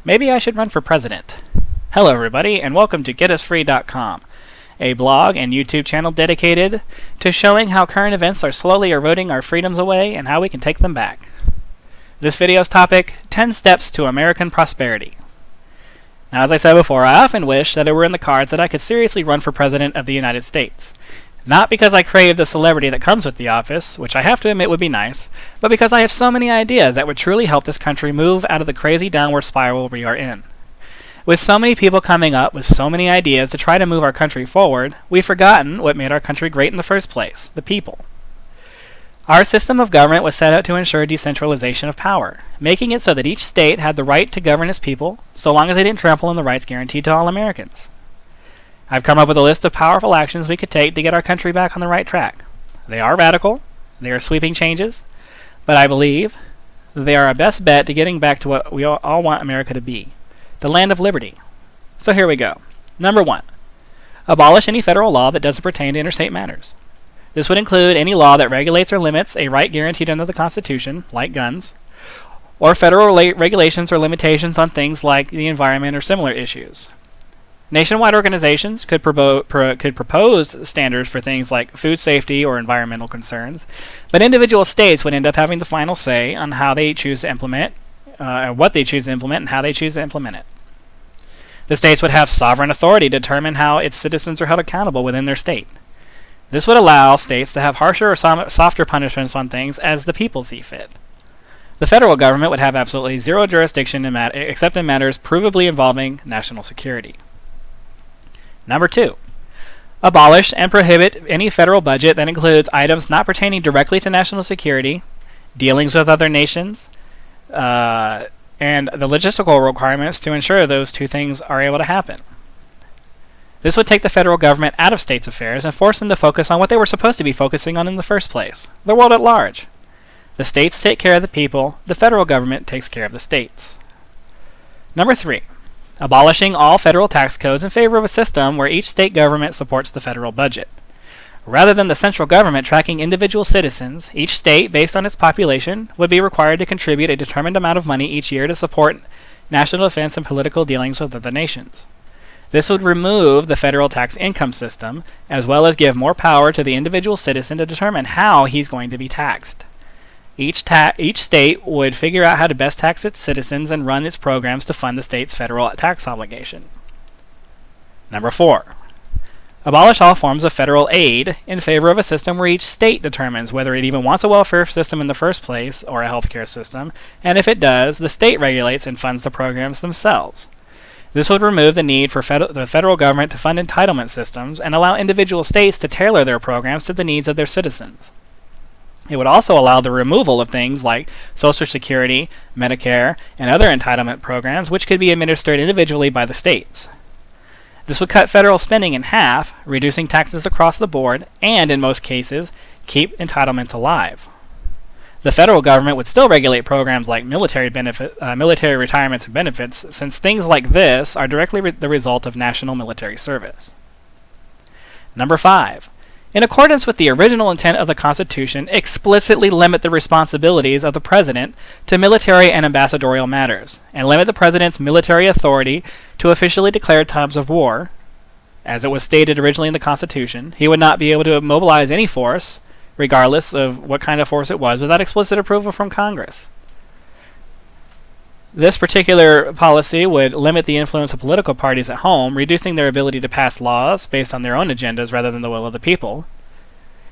Maybe I should run for president. Hello everybody, and welcome to GetUsFree.com, a blog and YouTube channel dedicated to showing how current events are slowly eroding our freedoms away and how we can take them back. This video's topic, 10 Steps to American Prosperity. Now, as I said before, I often wish that it were in the cards that I could seriously run for President of the United States. Not because I crave the celebrity that comes with the office, which I have to admit would be nice, but because I have so many ideas that would truly help this country move out of the crazy downward spiral we are in. With so many people coming up with so many ideas to try to move our country forward, we've forgotten what made our country great in the first place, the people. Our system of government was set out to ensure decentralization of power, making it so that each state had the right to govern its people, so long as they didn't trample on the rights guaranteed to all Americans. I've come up with a list of powerful actions we could take to get our country back on the right track. They are radical, they are sweeping changes, but I believe that they are our best bet to getting back to what we all want America to be, the land of liberty. So here we go. Number 1, abolish any federal law that doesn't pertain to interstate matters. This would include any law that regulates or limits a right guaranteed under the Constitution, like guns, or federal regulations or limitations on things like the environment or similar issues. Nationwide organizations could propose standards for things like food safety or environmental concerns, but individual states would end up having the final say on how they choose to implement, what they choose to implement, and how they choose to implement it. The states would have sovereign authority to determine how its citizens are held accountable within their state. This would allow states to have harsher or softer punishments on things as the people see fit. The federal government would have absolutely zero jurisdiction except in matters provably involving national security. Number 2, abolish and prohibit any federal budget that includes items not pertaining directly to national security, dealings with other nations, and the logistical requirements to ensure those two things are able to happen. This would take the federal government out of states' affairs and force them to focus on what they were supposed to be focusing on in the first place, the world at large. The states take care of the people, the federal government takes care of the states. Number 3, abolishing all federal tax codes in favor of a system where each state government supports the federal budget. Rather than the central government tracking individual citizens, each state, based on its population, would be required to contribute a determined amount of money each year to support national defense and political dealings with other nations. This would remove the federal tax income system, as well as give more power to the individual citizen to determine how he's going to be taxed. Each state would figure out how to best tax its citizens and run its programs to fund the state's federal tax obligation. Number 4, abolish all forms of federal aid in favor of a system where each state determines whether it even wants a welfare system in the first place or a healthcare system, and if it does, the state regulates and funds the programs themselves. This would remove the need for the federal government to fund entitlement systems and allow individual states to tailor their programs to the needs of their citizens. It would also allow the removal of things like Social Security, Medicare, and other entitlement programs which could be administered individually by the states. This would cut federal spending in half, reducing taxes across the board, and in most cases, keep entitlements alive. The federal government would still regulate programs like military retirements and benefits, since things like this are directly the result of national military service. Number 5, in accordance with the original intent of the Constitution, explicitly limit the responsibilities of the President to military and ambassadorial matters, and limit the President's military authority to officially declared times of war. As it was stated originally in the Constitution, he would not be able to mobilize any force, regardless of what kind of force it was, without explicit approval from Congress. This particular policy would limit the influence of political parties at home, reducing their ability to pass laws based on their own agendas rather than the will of the people.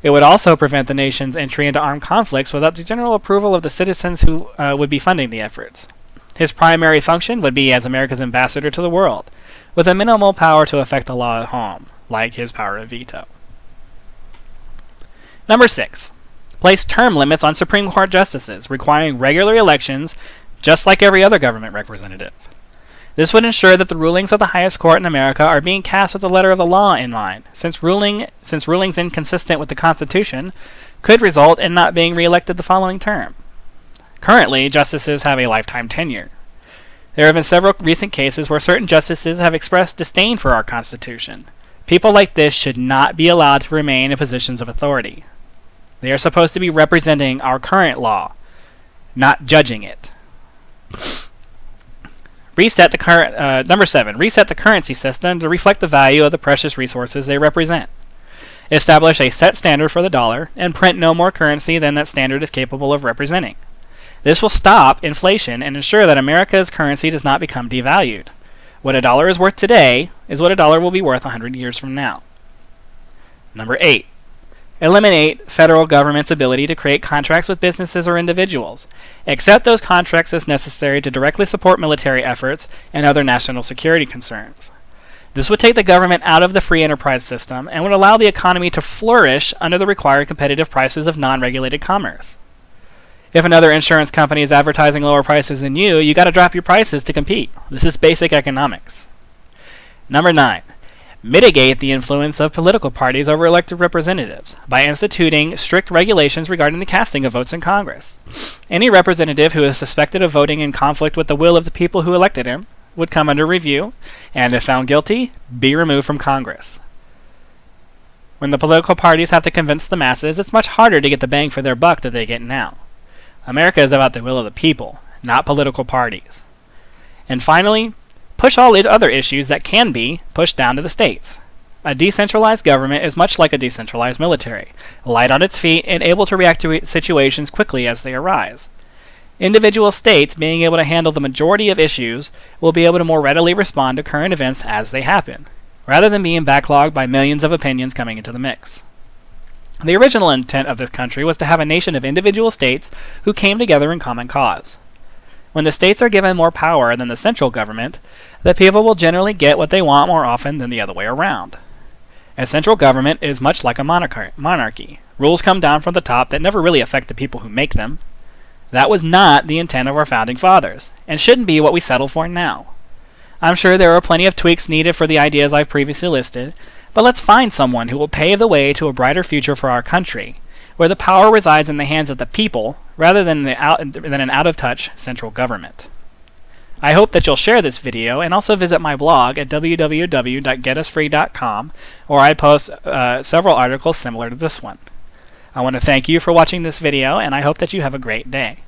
It would also prevent the nation's entry into armed conflicts without the general approval of the citizens who would be funding the efforts. His primary function would be as America's ambassador to the world, with a minimal power to affect the law at home, like his power of veto. Number 6, place term limits on Supreme Court justices, requiring regular elections just like every other government representative. This would ensure that the rulings of the highest court in America are being cast with the letter of the law in mind, since rulings inconsistent with the Constitution could result in not being reelected the following term. Currently, justices have a lifetime tenure. There have been several recent cases where certain justices have expressed disdain for our Constitution. People like this should not be allowed to remain in positions of authority. They are supposed to be representing our current law, not judging it. Number 7. Reset the currency system to reflect the value of the precious resources they represent. Establish a set standard for the dollar and print no more currency than that standard is capable of representing. This will stop inflation and ensure that America's currency does not become devalued. What a dollar is worth today is what a dollar will be worth 100 years from now. Number 8. Eliminate federal government's ability to create contracts with businesses or individuals. Accept those contracts as necessary to directly support military efforts and other national security concerns. This would take the government out of the free enterprise system and would allow the economy to flourish under the required competitive prices of non-regulated commerce. If another insurance company is advertising lower prices than you got to drop your prices to compete. This is basic economics. Number 9. Mitigate the influence of political parties over elected representatives by instituting strict regulations regarding the casting of votes in Congress. Any representative who is suspected of voting in conflict with the will of the people who elected him would come under review, and if found guilty, be removed from Congress. When the political parties have to convince the masses, it's much harder to get the bang for their buck that they get now. America is about the will of the people, not political parties. And finally, push all other issues that can be pushed down to the states. A decentralized government is much like a decentralized military, light on its feet and able to react to situations quickly as they arise. Individual states, being able to handle the majority of issues, will be able to more readily respond to current events as they happen, rather than being backlogged by millions of opinions coming into the mix. The original intent of this country was to have a nation of individual states who came together in common cause. When the states are given more power than the central government, the people will generally get what they want more often than the other way around. A central government is much like a monarchy. Rules come down from the top that never really affect the people who make them. That was not the intent of our founding fathers, and shouldn't be what we settle for now. I'm sure there are plenty of tweaks needed for the ideas I've previously listed, but let's find someone who will pave the way to a brighter future for our country, where the power resides in the hands of the people rather than an out-of-touch central government. I hope that you'll share this video and also visit my blog at www.getusfree.com, where I post several articles similar to this one. I want to thank you for watching this video, and I hope that you have a great day.